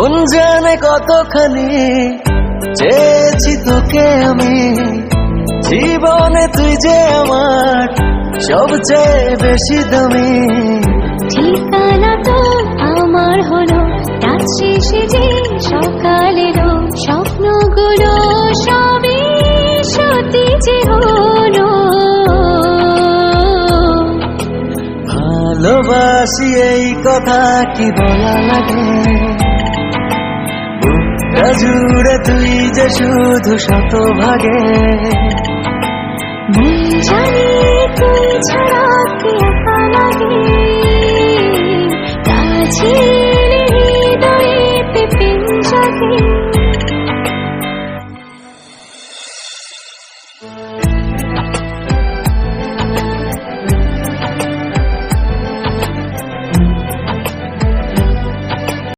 মন জানে কতখানি চেয়েছি তোকে আমি, জীবনে তুই যে আমার সবচেয়ে বেশি দামি। ঠিকানা তো আমার হলো, রাত শেষে যে সকাল এলো, স্বপ্নগুলো সবই সত্যি যে হলো। ভালোবাসি এই কথা কি বলা লাগে, বুকটা জুড়ে তুই যে শুধু শতভাগে। মন জানি তুই ছাড়া কি একা লাগে, কাছে